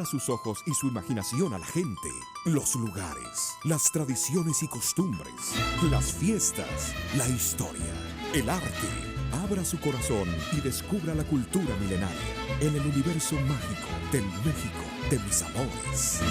abra sus ojos y su imaginación a la gente, los lugares, las tradiciones y costumbres, las fiestas, la historia, el arte. Abra su corazón y descubra la cultura milenaria en el universo mágico del México de mis amores.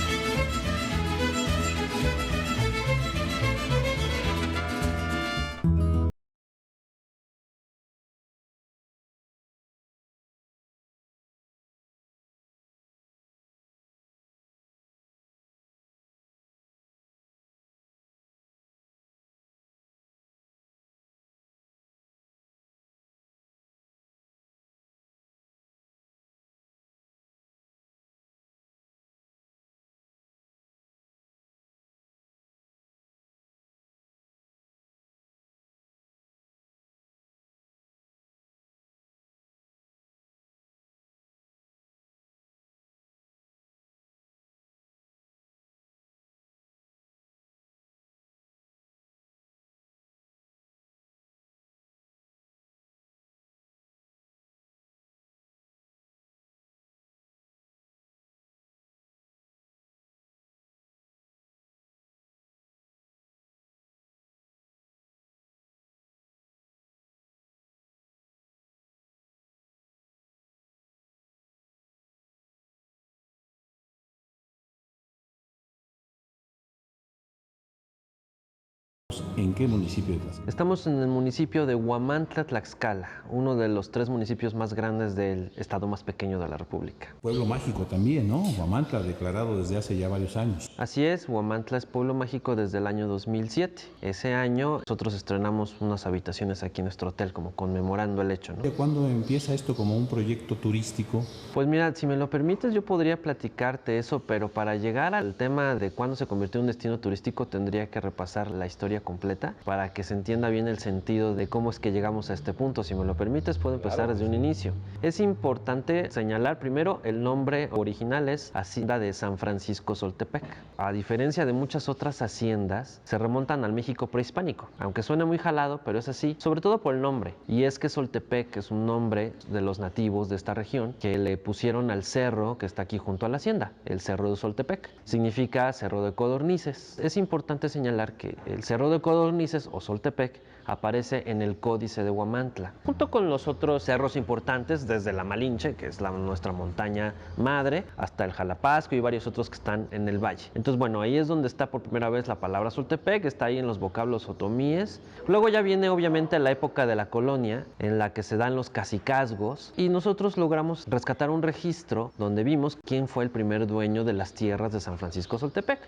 ¿En qué municipio de Tlaxcala? Estamos en el municipio de Huamantla, Tlaxcala, uno de los 3 municipios más grandes del estado más pequeño de la República. Pueblo mágico también, ¿no? Huamantla, declarado desde hace ya varios años. Así es, Huamantla es pueblo mágico desde el año 2007. Ese año nosotros estrenamos unas habitaciones aquí en nuestro hotel, como conmemorando el hecho, ¿no? ¿De cuándo empieza esto como un proyecto turístico? Pues mira, si me lo permites, yo podría platicarte eso, pero para llegar al tema de cuándo se convirtió en un destino turístico tendría que repasar la historia completa para que se entienda bien el sentido de cómo es que llegamos a este punto. Si me lo permites, puedo empezar desde un inicio. Es importante señalar primero el nombre original es Hacienda de San Francisco Soltepec. A diferencia de muchas otras haciendas, se remontan al México prehispánico, aunque suene muy jalado, pero es así, sobre todo por el nombre. Y es que Soltepec es un nombre de los nativos de esta región que le pusieron al cerro que está aquí junto a la hacienda, el Cerro de Soltepec. Significa Cerro de Codornices. Es importante señalar que el Cerro de Codornices o Soltepec aparece en el Códice de Huamantla, junto con los otros cerros importantes, desde la Malinche, que es nuestra montaña madre, hasta el Jalapasco y varios otros que están en el valle. Entonces, bueno, ahí es donde está por primera vez la palabra Soltepec, está ahí en los vocablos otomíes. Luego ya viene obviamente la época de la colonia, en la que se dan los cacicazgos, y nosotros logramos rescatar un registro donde vimos quién fue el primer dueño de las tierras de San Francisco Soltepec.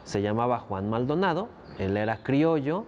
Se llamaba Juan Maldonado, él era criollo,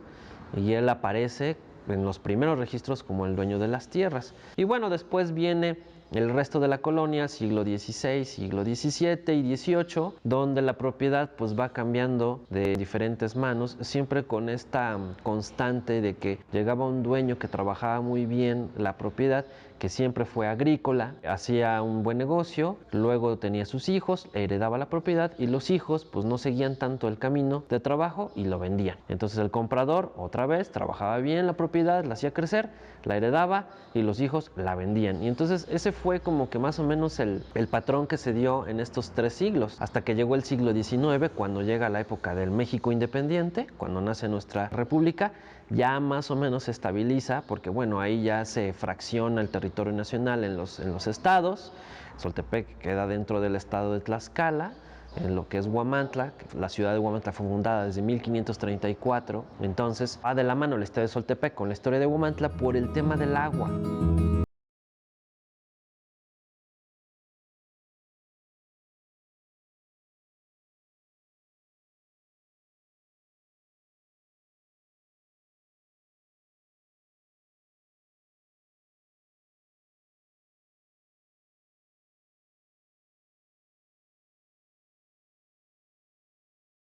y él aparece en los primeros registros como el dueño de las tierras. Y bueno, después viene el resto de la colonia, siglo XVI, siglo XVII y XVIII, donde la propiedad pues va cambiando de diferentes manos, siempre con esta constante de que llegaba un dueño que trabajaba muy bien la propiedad, que siempre fue agrícola, hacía un buen negocio, luego tenía sus hijos, heredaba la propiedad y los hijos pues no seguían tanto el camino de trabajo y lo vendían. Entonces el comprador otra vez trabajaba bien la propiedad, la hacía crecer, la heredaba y los hijos la vendían. Y entonces ese fue como que más o menos el patrón que se dio en estos 3 siglos, hasta que llegó el siglo XIX, cuando llega la época del México independiente, cuando nace nuestra república, ya más o menos se estabiliza, porque bueno, ahí ya se fracciona el territorio nacional en los estados. Soltepec queda dentro del estado de Tlaxcala, en lo que es Huamantla. La ciudad de Huamantla fue fundada desde 1534, entonces va de la mano la historia de Soltepec con la historia de Huamantla por el tema del agua.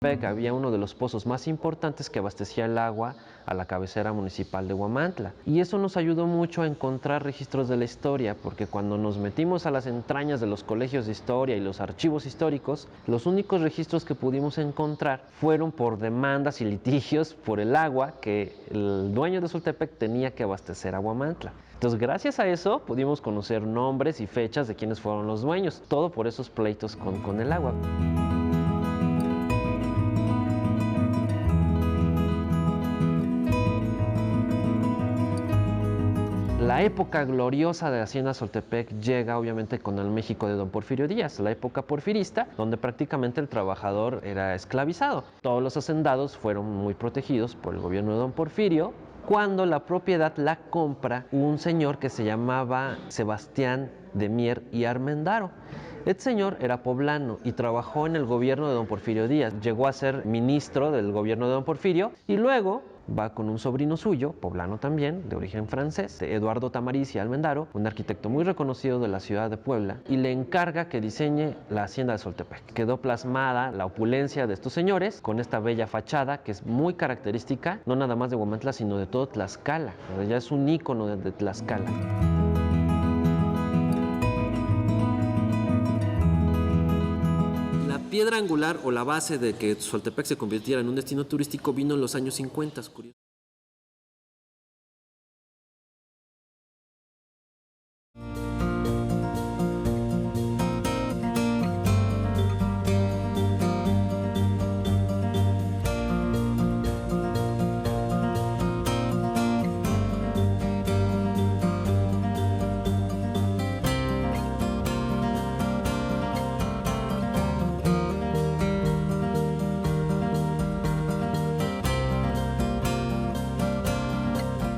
Había uno de los pozos más importantes que abastecía el agua a la cabecera municipal de Huamantla. Y eso nos ayudó mucho a encontrar registros de la historia, porque cuando nos metimos a las entrañas de los colegios de historia y los archivos históricos, los únicos registros que pudimos encontrar fueron por demandas y litigios por el agua que el dueño de Soltepec tenía que abastecer a Huamantla. Entonces, gracias a eso, pudimos conocer nombres y fechas de quiénes fueron los dueños, todo por esos pleitos con el agua. La época gloriosa de la Hacienda Soltepec llega obviamente con el México de don Porfirio Díaz, la época porfirista, donde prácticamente el trabajador era esclavizado. Todos los hacendados fueron muy protegidos por el gobierno de don Porfirio, cuando la propiedad la compra un señor que se llamaba Sebastián de Mier y Armendaro. Este señor era poblano y trabajó en el gobierno de don Porfirio Díaz. Llegó a ser ministro del gobierno de don Porfirio y luego va con un sobrino suyo, poblano también, de origen francés, Eduardo Tamariz y Almendaro, un arquitecto muy reconocido de la ciudad de Puebla, y le encarga que diseñe la hacienda de Soltepec. Quedó plasmada la opulencia de estos señores con esta bella fachada que es muy característica, no nada más de Huamantla, sino de todo Tlaxcala. Ya es un ícono de Tlaxcala. La piedra angular o la base de que Soltepec se convirtiera en un destino turístico vino en los años 50, curioso.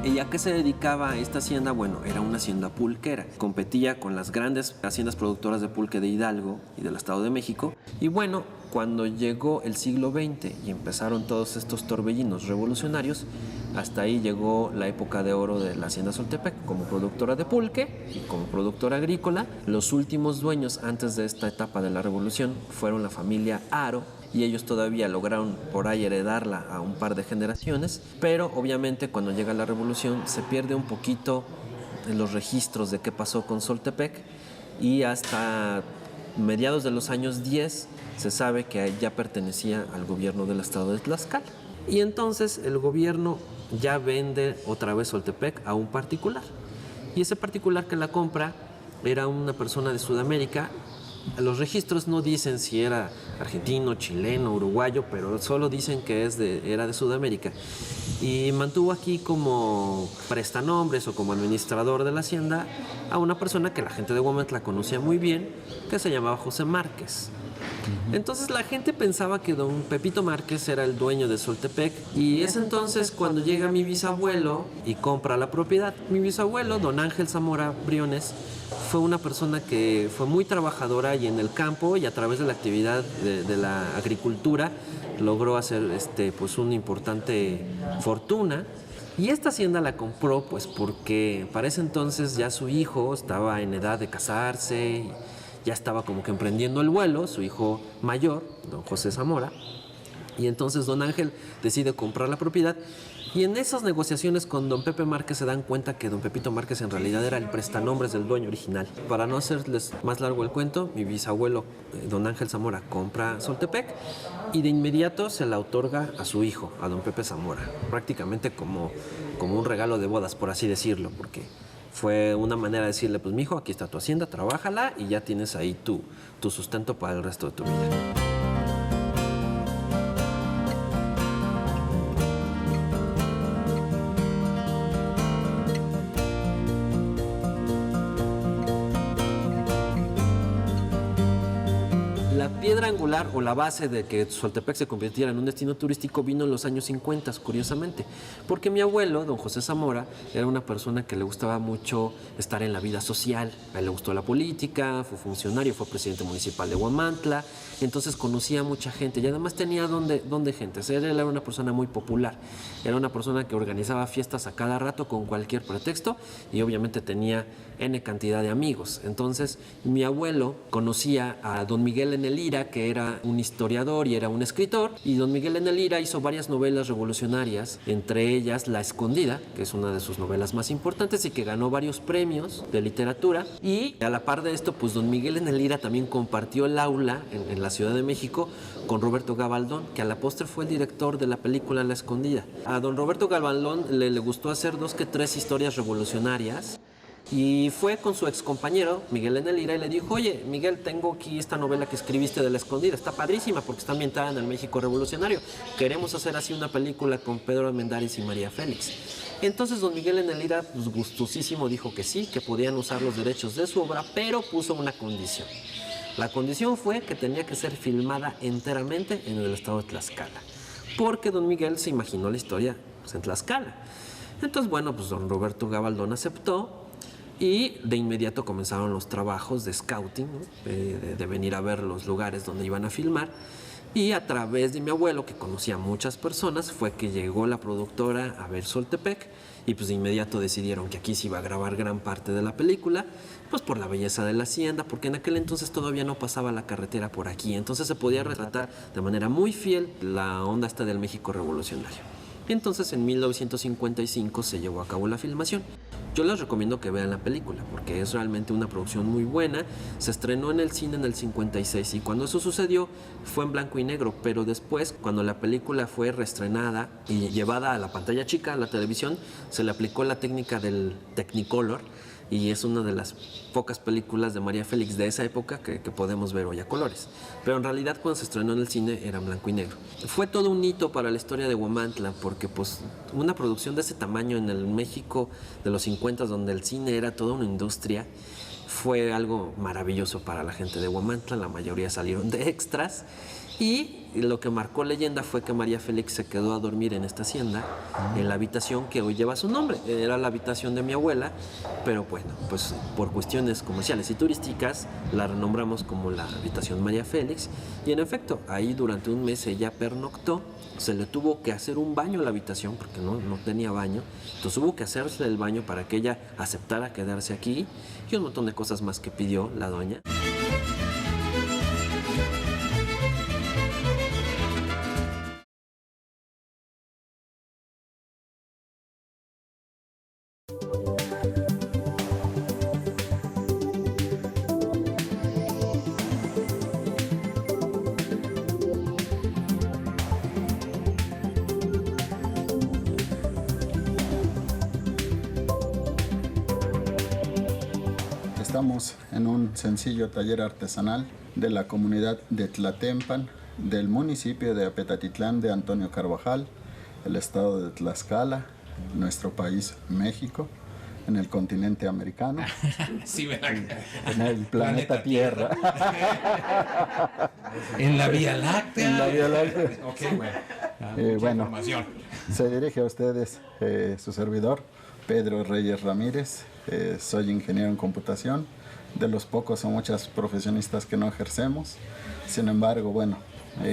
¿Y a qué se dedicaba esta hacienda? Bueno, era una hacienda pulquera. Competía con las grandes haciendas productoras de pulque de Hidalgo y del Estado de México. Y bueno, cuando llegó el siglo XX y empezaron todos estos torbellinos revolucionarios, hasta ahí llegó la época de oro de la hacienda Soltepec como productora de pulque y como productora agrícola. Los últimos dueños antes de esta etapa de la revolución fueron la familia Haro, y ellos todavía lograron por ahí heredarla a un par de generaciones, pero obviamente cuando llega la revolución se pierde un poquito en los registros de qué pasó con Soltepec, y hasta mediados de los años 10 se sabe que ya pertenecía al gobierno del estado de Tlaxcala. Y entonces el gobierno ya vende otra vez Soltepec a un particular, y ese particular que la compra era una persona de Sudamérica. Los registros no dicen si era argentino, chileno, uruguayo, pero solo dicen que era de Sudamérica. Y mantuvo aquí como prestanombres o como administrador de la hacienda a una persona que la gente de Huamantla conocía muy bien, que se llamaba José Márquez. Entonces la gente pensaba que don Pepito Márquez era el dueño de Soltepec, y es entonces cuando llega mi bisabuelo y compra la propiedad. Mi bisabuelo, don Ángel Zamora Briones, fue una persona que fue muy trabajadora y en el campo, y a través de la actividad de la agricultura logró hacer pues una importante fortuna. Y esta hacienda la compró pues porque para ese entonces ya su hijo estaba en edad de casarse, ya estaba como que emprendiendo el vuelo, su hijo mayor, don José Zamora, y entonces don Ángel decide comprar la propiedad. Y en esas negociaciones con don Pepe Márquez se dan cuenta que don Pepito Márquez en realidad era el prestanombres del dueño original. Para no hacerles más largo el cuento, mi bisabuelo, don Ángel Zamora, compra Soltepec y de inmediato se la otorga a su hijo, a don Pepe Zamora, prácticamente como un regalo de bodas, por así decirlo, porque fue una manera de decirle, pues mijo, aquí está tu hacienda, trabájala y ya tienes ahí tu sustento para el resto de tu vida. La piedra angular o la base de que Soltepec se convirtiera en un destino turístico vino en los años 50, curiosamente, porque mi abuelo, don José Zamora, era una persona que le gustaba mucho estar en la vida social. A él le gustó la política, fue funcionario, fue presidente municipal de Huamantla, entonces conocía a mucha gente y además tenía donde gente. Él era una persona muy popular, era una persona que organizaba fiestas a cada rato con cualquier pretexto y obviamente tenía N cantidad de amigos. Entonces mi abuelo conocía a don Miguel N. N. Lira, que era un historiador y era un escritor, y don Miguel N. Lira hizo varias novelas revolucionarias, entre ellas La Escondida, que es una de sus novelas más importantes y que ganó varios premios de literatura. Y a la par de esto, pues don Miguel N. Lira también compartió el aula en la Ciudad de México con Roberto Gabaldón, que a la postre fue el director de la película La Escondida. A don Roberto Gabaldón le gustó hacer 2 que 3 historias revolucionarias, y fue con su ex compañero Miguel N. Lira y le dijo: oye, Miguel, tengo aquí esta novela que escribiste de La Escondida, está padrísima porque está ambientada en el México revolucionario, queremos hacer así una película con Pedro Armendáriz y María Félix. Entonces don Miguel N. Lira, pues gustosísimo, dijo que sí, que podían usar los derechos de su obra, pero puso una condición. La condición fue que tenía que ser filmada enteramente en el estado de Tlaxcala, porque don Miguel se imaginó la historia pues, en Tlaxcala. Entonces, bueno, pues don Roberto Gabaldón aceptó. Y de inmediato comenzaron los trabajos de scouting, ¿no? de venir a ver los lugares donde iban a filmar. Y a través de mi abuelo, que conocía a muchas personas, fue que llegó la productora a ver Soltepec. Y pues de inmediato decidieron que aquí se iba a grabar gran parte de la película, pues por la belleza de la hacienda, porque en aquel entonces todavía no pasaba la carretera por aquí. Entonces se podía retratar de manera muy fiel la onda esta del México revolucionario. Entonces en 1955 se llevó a cabo la filmación. Yo les recomiendo que vean la película porque es realmente una producción muy buena. Se estrenó en el cine en el 56 y cuando eso sucedió fue en blanco y negro, pero después, cuando la película fue reestrenada y llevada a la pantalla chica, a la televisión, se le aplicó la técnica del Technicolor y es una de las pocas películas de María Félix de esa época que podemos ver hoy a colores. Pero en realidad cuando se estrenó en el cine era en blanco y negro. Fue todo un hito para la historia de Huamantla porque pues una producción de ese tamaño en el México de los 50, donde el cine era toda una industria, fue algo maravilloso para la gente de Huamantla. La mayoría salieron de extras y lo que marcó leyenda fue que María Félix se quedó a dormir en esta hacienda, en la habitación que hoy lleva su nombre. Era la habitación de mi abuela, pero bueno, pues por cuestiones comerciales y turísticas la renombramos como la habitación María Félix. Y en efecto, ahí durante un mes ella pernoctó. Se le tuvo que hacer un baño a la habitación porque no tenía baño. Entonces hubo que hacerse el baño para que ella aceptara quedarse aquí y un montón de cosas más que pidió la doña. Estamos en un sencillo taller artesanal de la comunidad de Tlatempan, del municipio de Apetatitlán de Antonio Carvajal, el estado de Tlaxcala, nuestro país México, en el continente americano, Sí, ¿verdad? en el planeta Tierra. En la Vía Láctea. En la Vía Láctea. Ok, bueno. Mucha Bueno, información. se dirige a ustedes su servidor, Pedro Reyes Ramírez. Soy ingeniero en computación, de los pocos o muchas profesionistas que no ejercemos. Sin embargo, bueno,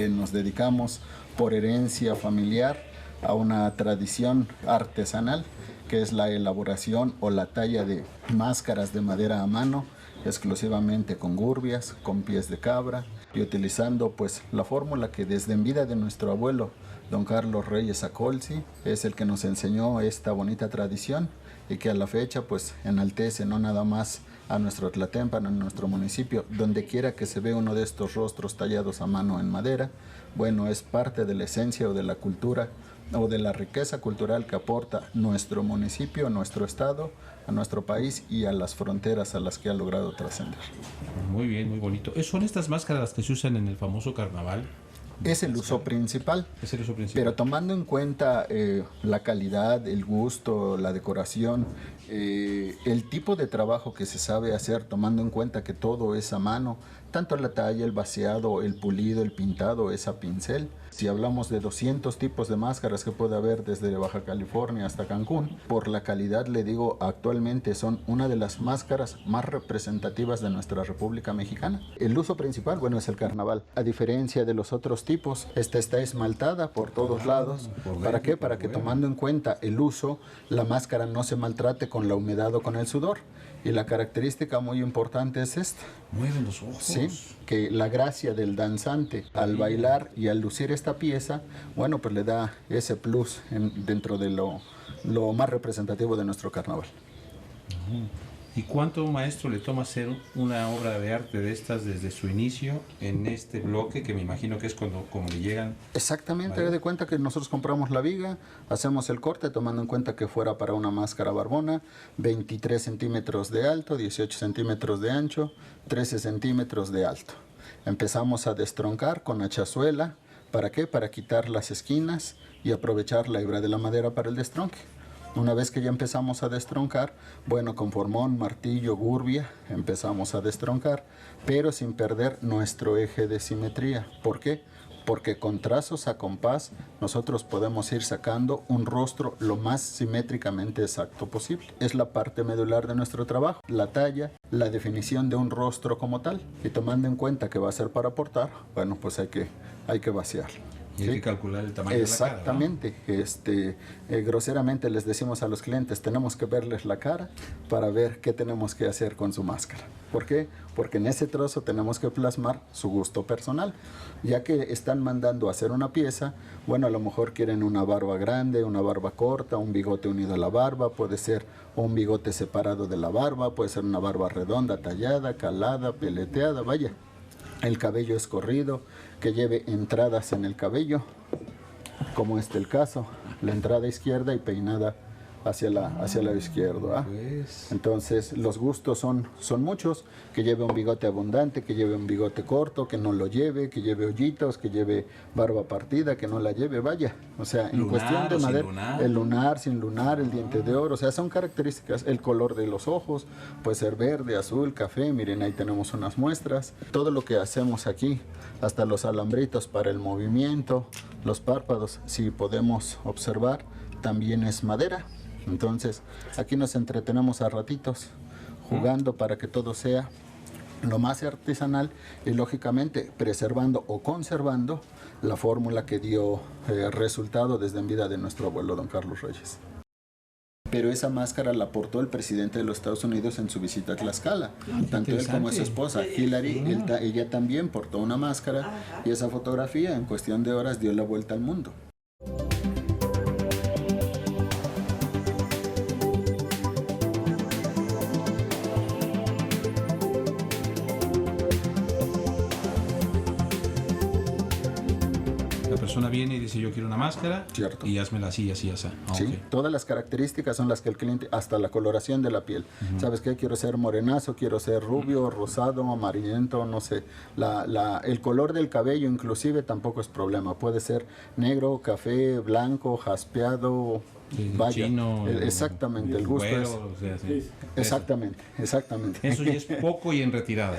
nos dedicamos por herencia familiar a una tradición artesanal que es la elaboración o la talla de máscaras de madera a mano, exclusivamente con gurbias, con pies de cabra y utilizando pues la fórmula que desde en vida de nuestro abuelo, don Carlos Reyes Acolsi, es el que nos enseñó esta bonita tradición y que a la fecha pues enaltece no nada más a nuestro Tlatempan, a nuestro municipio, donde quiera que se ve uno de estos rostros tallados a mano en madera, bueno, es parte de la esencia o de la cultura o de la riqueza cultural que aporta nuestro municipio, nuestro estado, a nuestro país y a las fronteras a las que ha logrado trascender. Muy bien, muy bonito. ¿Son estas máscaras que se usan en el famoso carnaval? Es el uso principal. Es el uso principal. Pero tomando en cuenta la calidad, el gusto, la decoración, el tipo de trabajo que se sabe hacer, tomando en cuenta que todo es a mano, tanto la talla, el vaciado, el pulido, el pintado es a pincel. Si hablamos de 200 tipos de máscaras que puede haber desde Baja California hasta Cancún, por la calidad le digo, actualmente son una de las máscaras más representativas de nuestra República Mexicana. El uso principal, bueno, es el carnaval. A diferencia de los otros tipos, esta está esmaltada por todos lados. ¿Para qué? Para que tomando en cuenta el uso, la máscara no se maltrate con la humedad o con el sudor. Y la característica muy importante es esta. Mueven los ojos. Sí, que la gracia del danzante al bailar y al lucir esta pieza, bueno, pues le da ese plus dentro de lo más representativo de nuestro carnaval. ¿Y cuánto, maestro, le toma hacer una obra de arte de estas desde su inicio en este bloque, que me imagino que es como le llegan? Exactamente, Vale. de cuenta que nosotros compramos la viga, hacemos el corte tomando en cuenta que fuera para una máscara barbona, 23 centímetros de alto, 18 centímetros de ancho, 13 centímetros de alto. Empezamos a destroncar con hachazuela, ¿para qué? Para quitar las esquinas y aprovechar la hebra de la madera para el destronque. Una vez que ya empezamos a destroncar, bueno, con formón, martillo, gurbia, empezamos a destroncar, pero sin perder nuestro eje de simetría. ¿Por qué? Porque con trazos a compás nosotros podemos ir sacando un rostro lo más simétricamente exacto posible. Es la parte medular de nuestro trabajo, la talla, la definición de un rostro como tal. Y tomando en cuenta que va a ser para portar, bueno, pues hay que vaciarlo. Y hay que calcular el tamaño Exactamente. de la cara, ¿no? Groseramente les decimos a los clientes, tenemos que verles la cara para ver qué tenemos que hacer con su máscara. ¿Por qué? Porque en ese trozo tenemos que plasmar su gusto personal. Ya que están mandando a hacer una pieza, bueno, a lo mejor quieren una barba grande, una barba corta, un bigote unido a la barba, puede ser un bigote separado de la barba, puede ser una barba redonda, tallada, calada, peleteada, vaya. El cabello escorrido, que lleve entradas en el cabello, como este el caso, la entrada izquierda y peinada hacia el lado izquierdo. ¿Ah? Pues, Entonces los gustos son muchos, que lleve un bigote abundante, que lleve un bigote corto, que no lo lleve, que lleve hoyitos, que lleve barba partida, que no la lleve, vaya. O sea, en lunar cuestión de o sin madera, lunar. el lunar, sin lunar, el diente de oro, o sea, son características. El color de los ojos puede ser verde, azul, café, miren, ahí tenemos unas muestras. Todo lo que hacemos aquí, hasta los alambritos para el movimiento, los párpados, si podemos observar, también es madera. Entonces, aquí nos entretenemos a ratitos jugando para que todo sea lo más artesanal y lógicamente preservando o conservando la fórmula que dio resultado desde en vida de nuestro abuelo don Carlos Reyes. Pero esa máscara la portó el presidente de los Estados Unidos en su visita a Tlaxcala. Tanto él como su esposa Hillary, ella también portó una máscara y esa fotografía en cuestión de horas dio la vuelta al mundo. la persona viene y dice, yo quiero una máscara. Cierto. Y házmela así, así, así. Sí, Ok. todas las características son las que el cliente, hasta la coloración de la piel. ¿Sabes qué? Quiero ser morenazo, quiero ser rubio, rosado, amarillento, no sé. El color del cabello inclusive tampoco es problema. Puede ser negro, café, blanco, jaspeado, Sí, vaya. chino, Exactamente, el gusto güero, es... o sea, sí. Exactamente. Eso ya es poco y en retirada.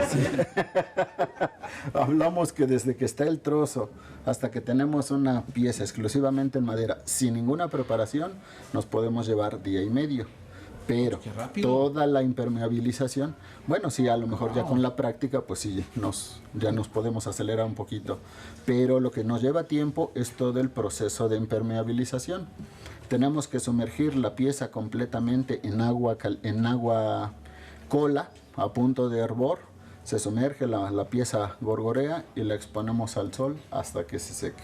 Hablamos que desde que está el trozo hasta que tenemos una pieza exclusivamente en madera, sin ninguna preparación, nos podemos llevar día y medio. Pero ¡Qué rápido! toda la impermeabilización, bueno, sí, a lo mejor ya con la práctica, pues sí, ya nos podemos acelerar un poquito. Pero lo que nos lleva tiempo es todo el proceso de impermeabilización. Tenemos que sumergir la pieza completamente en agua cola, a punto de hervor. Se sumerge, la pieza gorgorea y la exponemos al sol hasta que se seque.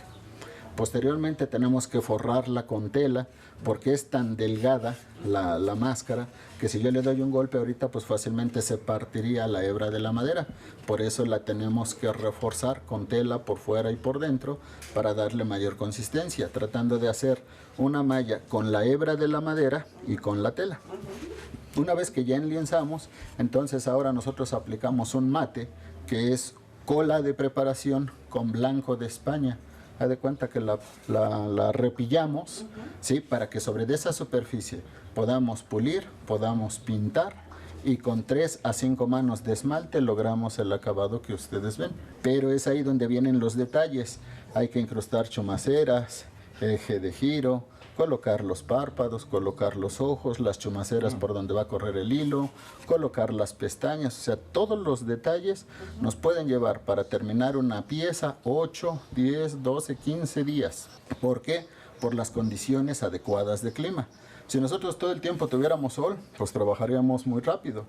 Posteriormente tenemos que forrarla con tela porque es tan delgada la máscara que si yo le doy un golpe ahorita pues fácilmente se partiría la hebra de la madera. Por eso la tenemos que reforzar con tela por fuera y por dentro para darle mayor consistencia, tratando de hacer una malla con la hebra de la madera y con la tela. Una vez que ya enlienzamos, entonces ahora nosotros aplicamos un mate que es cola de preparación con blanco de España. Haz de cuenta que la repillamos, ¿sí? Para que sobre esa superficie podamos pulir, podamos pintar y con 3 a 5 manos de esmalte logramos el acabado que ustedes ven. Pero es ahí donde vienen los detalles. Hay que incrustar chumaceras, eje de giro, colocar los párpados, colocar los ojos, las chumaceras por donde va a correr el hilo, colocar las pestañas, o sea, todos los detalles nos pueden llevar para terminar una pieza 8, 10, 12, 15 días. ¿Por qué? Por las condiciones adecuadas de clima. Si nosotros todo el tiempo tuviéramos sol, pues trabajaríamos muy rápido.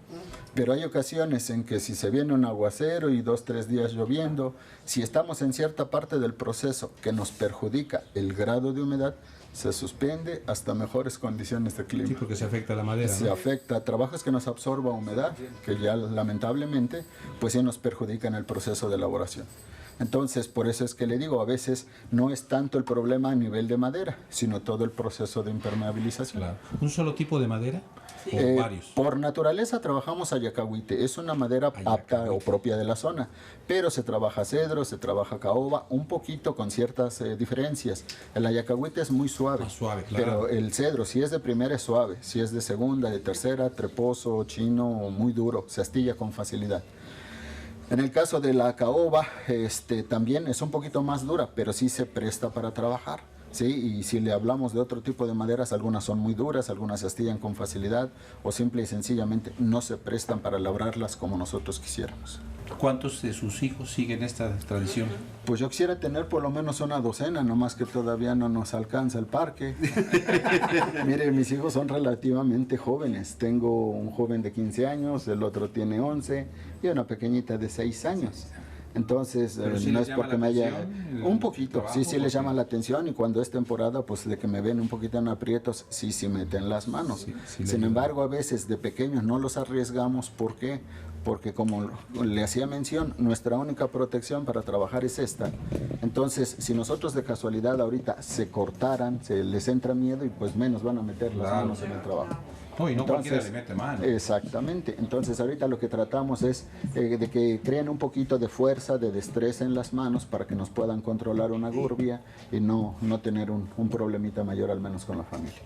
Pero hay ocasiones en que si se viene un aguacero y 2, 3 días lloviendo, si estamos en cierta parte del proceso que nos perjudica el grado de humedad, se suspende hasta mejores condiciones de clima. Sí, porque se afecta la madera, Se ¿no? afecta, trabajos que nos absorba humedad, que ya lamentablemente, pues sí nos perjudican el proceso de elaboración. Entonces, por eso es que le digo, a veces no es tanto el problema a nivel de madera, sino todo el proceso de impermeabilización. Claro. ¿Un solo tipo de madera? ¿O varios? Por naturaleza trabajamos ayacahuite, es una madera apta o propia de la zona, pero se trabaja cedro, se trabaja caoba, un poquito con ciertas diferencias. El ayacahuite es muy suave, Más suave, claro. pero el cedro, si es de primera es suave, si es de segunda, de tercera, treposo, chino, muy duro, se astilla con facilidad. En el caso de la caoba, también es un poquito más dura, pero sí se presta para trabajar. Sí, y si le hablamos de otro tipo de maderas, algunas son muy duras, algunas se astillan con facilidad o simple y sencillamente no se prestan para labrarlas como nosotros quisiéramos. ¿Cuántos de sus hijos siguen esta tradición? Pues yo quisiera tener por lo menos una docena, nomás que todavía no nos alcanza el parque. Mire, mis hijos son relativamente jóvenes. Tengo un joven de 15 años, el otro tiene 11 y una pequeñita de 6 años. Entonces, sí no les es llama porque la me haya... atención Un el poquito, trabajo, sí les porque- llama la atención y cuando es temporada, pues de que me ven un poquito en aprietos, sí meten las manos. Sí le Sin ayuda. embargo, a veces de pequeños no los arriesgamos. ¿Por qué? Porque como le hacía mención, nuestra única protección para trabajar es esta. Entonces, si nosotros de casualidad ahorita se cortaran, se les entra miedo y pues menos van a meter las Claro. manos en el trabajo. No, y no cualquiera Entonces, le mete mano. Exactamente. Entonces ahorita lo que tratamos es de que creen un poquito de fuerza, de destreza en las manos para que nos puedan controlar una gurbia y no tener un problemita mayor al menos con la familia.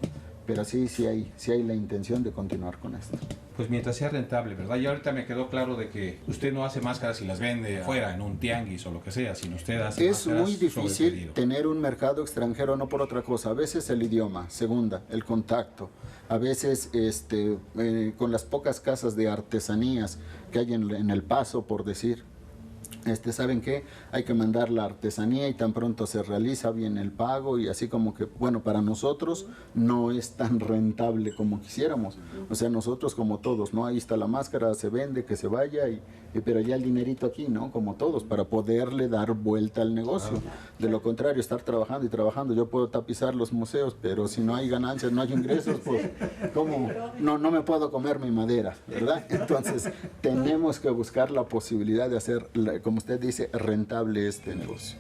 Pero sí hay la intención de continuar con esto. Pues mientras sea rentable, ¿verdad? Y ahorita me quedó claro de que usted no hace máscaras y las vende afuera, en un tianguis o lo que sea, sino usted hace Es máscaras muy sobre difícil pedido. tener un mercado extranjero, no por otra cosa. A veces el idioma, segunda, el contacto. A veces con las pocas casas de artesanías que hay en El Paso, por decir, ¿saben qué? Hay que mandar la artesanía y tan pronto se realiza bien el pago y así como que, bueno, para nosotros no es tan rentable como quisiéramos. O sea, nosotros como todos, ¿no? Ahí está la máscara, se vende, que se vaya, pero ya el dinerito aquí, ¿no? Como todos, para poderle dar vuelta al negocio. De lo contrario, estar trabajando y trabajando, yo puedo tapizar los museos, pero si no hay ganancias, no hay ingresos, pues, ¿cómo? No me puedo comer mi madera, ¿verdad? Entonces, tenemos que buscar la posibilidad de hacer, como usted dice, rentable este negocio.